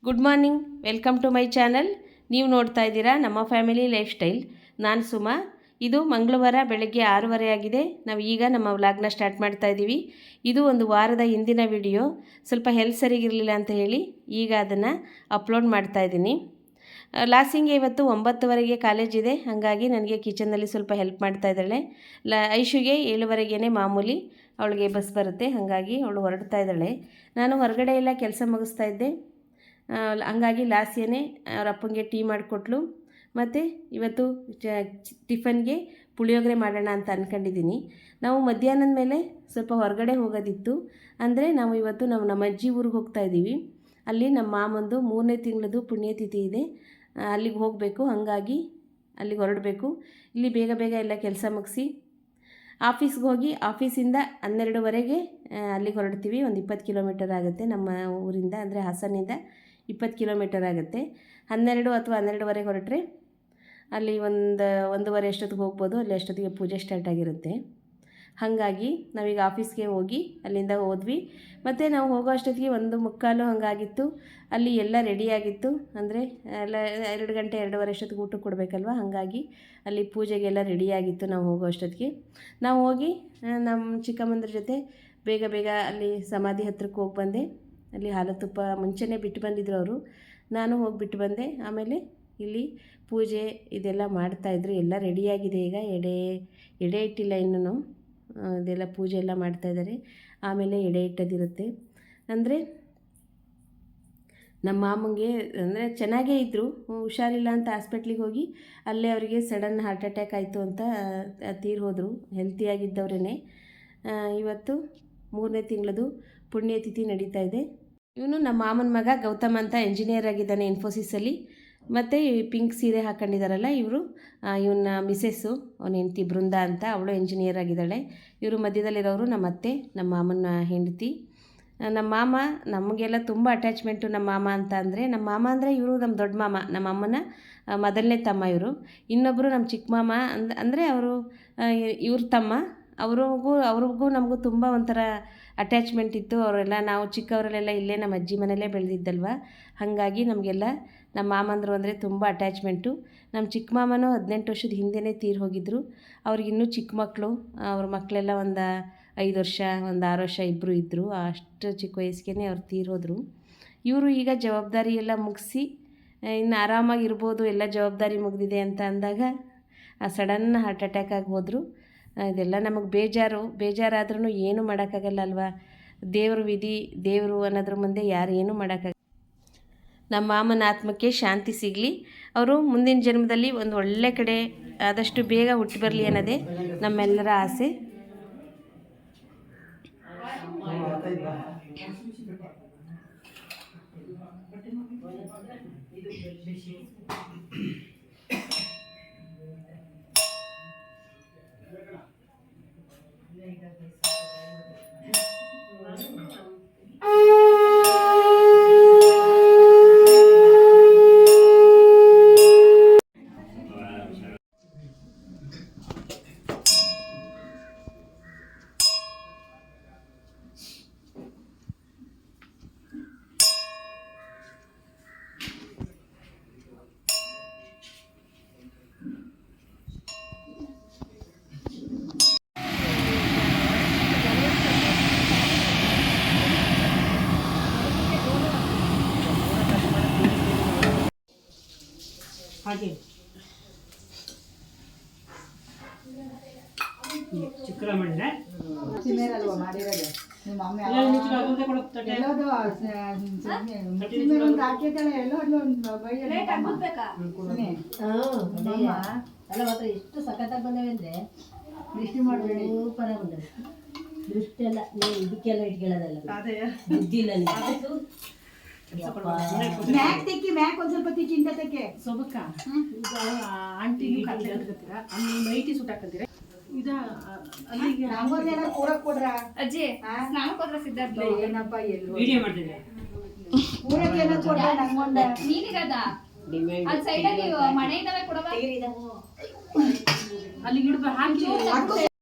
Good morning, welcome to my channel. ನೀವು ನೋಡ್ತಾ ಇದ್ದೀರಾ ನಮ್ಮ ಫ್ಯಾಮಿಲಿ ಲೈಫ್ ಸ್ಟೈಲ್. ನಾನು ಸುಮಾ. ಇದು ಮಂಗಳವಾರ ಬೆಳಗ್ಗೆ 6:30 ಆಗಿದೆ. ನಾವು ಈಗ ನಮ್ಮ ವ್ಲಾಗ್ನ ಸ್ಟಾರ್ಟ್ ಮಾಡ್ತಾ ಇದ್ದೀವಿ. ಇದು ಒಂದು ವಾರದ ಹಿಂದಿನ ವಿಡಿಯೋ. ಸ್ವಲ್ಪ ಹೆಲ್ತ್ ಸರಿಗಿರಲಿಲ್ಲ ಅಂತ ಹೇಳಿ ಈಗ ಅದನ್ನು ಅಪ್ಲೋಡ್ ಮಾಡ್ತಾ ಇದ್ದೀನಿ. ಲಾಸಿಂಗ್ಗೆ ಇವತ್ತು 9:30ಗೆ ಕಾಲೇಜ್ ಇದೆ, ಹಾಗಾಗಿ ನನಗೆ ಕಿಚನ್ನಲ್ಲಿ ಸ್ವಲ್ಪ ಹೆಲ್ಪ್ ಮಾಡ್ತಾ ಇದ್ದಾಳೆ. ಐಶುಗೆ 7:30ಗೇ ಮಾಮೂಲಿ ಅವಳಿಗೆ ಬಸ್ ಬರುತ್ತೆ, ಹಾಗಾಗಿ ಅವಳು ಹೊರಡ್ತಾ ಇದ್ದಾಳೆ. ನಾನು ಹೊರಗಡೆ ಎಲ್ಲ ಕೆಲಸ ಮುಗಿಸ್ತಾ ಇದ್ದೆ, ಹಂಗಾಗಿ ಲಾಸ್ಯನೇ ಅವ್ರ ಅಪ್ಪನಿಗೆ ಟೀ ಮಾಡಿಕೊಟ್ಲು. ಮತ್ತು ಇವತ್ತು ಟಿಫನ್ಗೆ ಪುಳಿಯೋಗರೆ ಮಾಡೋಣ ಅಂತ ಅಂದ್ಕೊಂಡಿದ್ದೀನಿ. ನಾವು ಮಧ್ಯಾಹ್ನದ ಮೇಲೆ ಸ್ವಲ್ಪ ಹೊರಗಡೆ ಹೋಗೋದಿತ್ತು. ಅಂದರೆ ನಾವು ಇವತ್ತು ನಮ್ಮ ಅಜ್ಜಿ ಊರಿಗೆ ಹೋಗ್ತಾ ಇದ್ದೀವಿ. ಅಲ್ಲಿ ನಮ್ಮ ಮಾಮಂದು 3ನೇ ತಿಂಗಳದು ಪುಣ್ಯತಿಥಿ ಇದೆ, ಅಲ್ಲಿಗೆ ಹೋಗಬೇಕು. ಹಾಗಾಗಿ ಅಲ್ಲಿಗೆ ಹೊರಡಬೇಕು. ಇಲ್ಲಿ ಬೇಗ ಬೇಗ ಎಲ್ಲ ಕೆಲಸ ಮುಗಿಸಿ ಆಫೀಸ್ಗೆ ಹೋಗಿ ಆಫೀಸಿಂದ 12:30ಗೆ ಅಲ್ಲಿಗೆ ಹೊರಡ್ತೀವಿ. ಒಂದು 20 ಕಿಲೋಮೀಟರ್ ಆಗುತ್ತೆ ನಮ್ಮ ಊರಿಂದ, ಅಂದರೆ ಹಾಸನಿಂದ 20 ಕಿಲೋಮೀಟರ್ ಆಗುತ್ತೆ. 12 ಅಥವಾ 12:30 ಹೊರಟ್ರೆ ಅಲ್ಲಿ 1:30 ಅಷ್ಟೊತ್ತಿಗೆ ಹೋಗ್ಬೋದು. ಅಲ್ಲಿ ಅಷ್ಟೊತ್ತಿಗೆ ಪೂಜೆ ಸ್ಟಾರ್ಟ್ ಆಗಿರುತ್ತೆ. ಹಾಗಾಗಿ ನಾವೀಗ ಆಫೀಸ್ಗೆ ಹೋಗಿ ಅಲ್ಲಿಂದ ಹೋದ್ವಿ. ಮತ್ತು ನಾವು ಹೋಗೋ ಅಷ್ಟೊತ್ತಿಗೆ 1:45 ಹಾಗಾಗಿತ್ತು. ಅಲ್ಲಿ ಎಲ್ಲ ರೆಡಿಯಾಗಿತ್ತು, ಅಂದರೆ ಎಲ್ಲ 2 ಗಂಟೆ 2:15 ಅಷ್ಟೊತ್ತಿಗೆ ಊಟ ಕೊಡಬೇಕಲ್ವ, ಹಾಗಾಗಿ ಅಲ್ಲಿ ಪೂಜೆಗೆಲ್ಲ ರೆಡಿಯಾಗಿತ್ತು. ನಾವು ಹೋಗೋ ಅಷ್ಟೊತ್ತಿಗೆ ನಾವು ಹೋಗಿ ನಮ್ಮ ಚಿಕ್ಕಮ್ಮಂದ್ರ ಜೊತೆ ಬೇಗ ಬೇಗ ಅಲ್ಲಿ ಸಮಾಧಿ ಹತ್ರಕ್ಕೆ ಹೋಗಿ ಬಂದೆ. ಅಲ್ಲಿ ಹಾಲು ತುಪ್ಪ ಮುಂಚೆನೇ ಬಿಟ್ಟು ಬಂದಿದ್ರು ಅವರು, ನಾನು ಹೋಗಿಬಿಟ್ಟು ಬಂದೆ. ಆಮೇಲೆ ಇಲ್ಲಿ ಪೂಜೆ ಇದೆಲ್ಲ ಮಾಡ್ತಾಯಿದ್ರು. ಎಲ್ಲ ರೆಡಿಯಾಗಿದೆ. ಈಗ ಎಡೆ ಇಟ್ಟಿಲ್ಲ ಇನ್ನೂ, ಇದೆಲ್ಲ ಪೂಜೆ ಎಲ್ಲ ಮಾಡ್ತಾಯಿದ್ದಾರೆ. ಆಮೇಲೆ ಎಡೆ ಇಟ್ಟದಿರುತ್ತೆ. ಅಂದರೆ ನಮ್ಮ ಮಾಮಂಗೆ ಅಂದರೆ ಚೆನ್ನಾಗೇ ಇದ್ದರು, ಹುಷಾರಿಲ್ಲ ಅಂತ ಹಾಸ್ಪಿಟ್ಲಿಗೆ ಹೋಗಿ ಅಲ್ಲೇ ಅವರಿಗೆ ಸಡನ್ ಹಾರ್ಟ್ ಅಟ್ಯಾಕ್ ಆಯಿತು ಅಂತ ತೀರಿ ಹೋದರು. ಹೆಲ್ತಿಯಾಗಿದ್ದವ್ರೇ. ಇವತ್ತು 3ನೇ ತಿಂಗಳದು ಪುಣ್ಯತಿಥಿ ನಡೀತಾ ಇದೆ. ಇವನು ನಮ್ಮ ಮಾಮನ ಮಗ ಗೌತಮ್ ಅಂತ ಇಂಜಿನಿಯರ್ ಆಗಿದ್ದಾನೆ ಇನ್ಫೋಸಿಸಲ್ಲಿ. ಮತ್ತು ಪಿಂಕ್ ಸೀರೆ ಹಾಕ್ಕೊಂಡಿದ್ದಾರಲ್ಲ ಇವರು, ಇವನ ಮಿಸ್ಸೆಸ್ಸು, ಅವನ ಹೆಂಡತಿ ಬೃಂದ ಅಂತ, ಅವಳು ಇಂಜಿನಿಯರ್ ಆಗಿದ್ದಾಳೆ. ಇವರು ಮಧ್ಯದಲ್ಲಿರೋರು ನಮ್ಮ ಅತ್ತೆ, ನಮ್ಮ ಮಾಮನ ಹೆಂಡತಿ. ನಮ್ಮ ಮಾಮ ನಮಗೆಲ್ಲ ತುಂಬ ಅಟ್ಯಾಚ್ಮೆಂಟು. ನಮ್ಮ ಮಾಮ ಅಂತ ಅಂದರೆ, ನಮ್ಮ ಮಾಮ ಅಂದರೆ ಇವರು ನಮ್ಮ ದೊಡ್ಡ ಮಾಮ, ನಮ್ಮ ಅಮ್ಮನ ಮೊದಲನೇ ತಮ್ಮ ಇವರು. ಇನ್ನೊಬ್ಬರು ನಮ್ಮ ಚಿಕ್ಕ ಮಾಮ ಅಂದರೆ ಅವರು ಇವ್ರ ತಮ್ಮ. ಅವ್ರಿಗೂ ನಮಗೂ ತುಂಬ ಒಂಥರ ಅಟ್ಯಾಚ್ಮೆಂಟ್ ಇತ್ತು. ಅವರೆಲ್ಲ ನಾವು ಚಿಕ್ಕವರಲ್ಲೆಲ್ಲ ಇಲ್ಲೇ ನಮ್ಮ ಅಜ್ಜಿ ಮನೆಯಲ್ಲೇ ಬೆಳೆದಿದ್ದಲ್ವ, ಹಾಗಾಗಿ ನಮಗೆಲ್ಲ ನಮ್ಮ ಮಾಮಂದರು ಅಂದರೆ ತುಂಬ ಅಟ್ಯಾಚ್ಮೆಂಟು. ನಮ್ಮ ಚಿಕ್ಕ ಮಾಮನೂ 18 ವರ್ಷದ ಹಿಂದೆಯೇ ತೀರಿ ಹೋಗಿದ್ದರು. ಅವ್ರಿಗಿನ್ನೂ ಚಿಕ್ಕ ಮಕ್ಕಳು, ಅವ್ರ ಮಕ್ಕಳೆಲ್ಲ ಒಂದು 5 ವರ್ಷ, ಒಂದು 6 ವರ್ಷ ಇಬ್ಬರು ಇದ್ದರು. ಅಷ್ಟು ಚಿಕ್ಕ ವಯಸ್ಸಿಗೆ ಅವ್ರು ತೀರೋದ್ರು. ಇವರು ಈಗ ಜವಾಬ್ದಾರಿ ಎಲ್ಲ ಮುಗಿಸಿ ಇನ್ನು ಆರಾಮಾಗಿರ್ಬೋದು, ಎಲ್ಲ ಜವಾಬ್ದಾರಿ ಮುಗಿದಿದೆ ಅಂತ ಅಂದಾಗ ಸಡನ್ ಹಾರ್ಟ್ ಅಟ್ಯಾಕ್ ಆಗಿ ಹೋದರು. ಇದೆಲ್ಲ ನಮಗೆ ಬೇಜಾರಾದ್ರೂ ಏನೂ ಮಾಡೋಕ್ಕಾಗಲ್ಲ ಅಲ್ವಾ. ದೇವ್ರ ವಿಧಿ, ದೇವರು ಅನ್ನೋದ್ರ ಮುಂದೆ ಯಾರು ಏನೂ ಮಾಡೋಕ್ಕಾಗಲ್ಲ. ನಮ್ಮ ಮಾಮನ ಆತ್ಮಕ್ಕೆ ಶಾಂತಿ ಸಿಗಲಿ. ಅವರು ಮುಂದಿನ ಜನ್ಮದಲ್ಲಿ ಒಂದು ಒಳ್ಳೆ ಕಡೆ ಆದಷ್ಟು ಬೇಗ ಹುಟ್ಟಿ ಬರಲಿ ಅನ್ನೋದೇ ನಮ್ಮೆಲ್ಲರ ಆಸೆ. ಹಾಗೆ ಚಿಕ್ಕರಮಣ್ಣ ಚಿನ್ನೇರಲ್ವ ಮಾಡಿರೋದು ನಿಮ್ಮ ಅಮ್ಮ ಎಷ್ಟು ಸಖತ್ತಾಗಿ ಬಂದವೆ ಅಂದ್ರೆ ದೃಷ್ಟಿ ಮಾಡಬೇಡಿ. ಸೂಪರ್ ಆಗಿ ಬಂದವೆ. ದೃಷ್ಟಿ ಎಲ್ಲ ಇದಕ್ಕೆಲ್ಲ ಇಟ್ಕೊಳ್ಳೋದಲ್ಲ, ಬುದ್ಧಿಲ್ಲ. ಮ್ಯಾಕ್ ತೆಕ್ಕಿ, ಮ್ಯಾಕ್ ಒಂದ್ ಸ್ವಲ್ಪ ತೆಕ್ಕಿ, ಇಂಟ ತೆಕ್ಕೆ ಸೊಬಕ್ಕ. ಈಗ ಆಂಟಿ ನೈಟಿ ಸೂಟ್ ಹಾಕಂತೀರ ಇದ ಅಲ್ಲಿಗೆ ನಮಗೊಂದೇನ ಕೂರಕ್ ಕೊಡ್ರ ಅಜ್ಜಿ. ಸ್ನಾನಕ್ಕೆ ಹೋದ್ರ ಸಿದ್ಧಾರ್ಥ ಏನಪ್ಪ ಎಲ್ಲೋ ವಿಡಿಯೋ ಮಾಡ್ತಿದ್ದೆ. ಕೂರಕ್ಕೆ ಏನೋ ಕೊಡ್ರ ನಂಗೊಂದ ನೀನಿರದ ಅಲ್ಲಿ ಸೈಡಲ್ಲಿ ಮನೆ ಇದಾವೆ ಕೊಡವ ಅಲ್ಲಿಗೆ ಇಡ್ಬ ಹಾಕಿ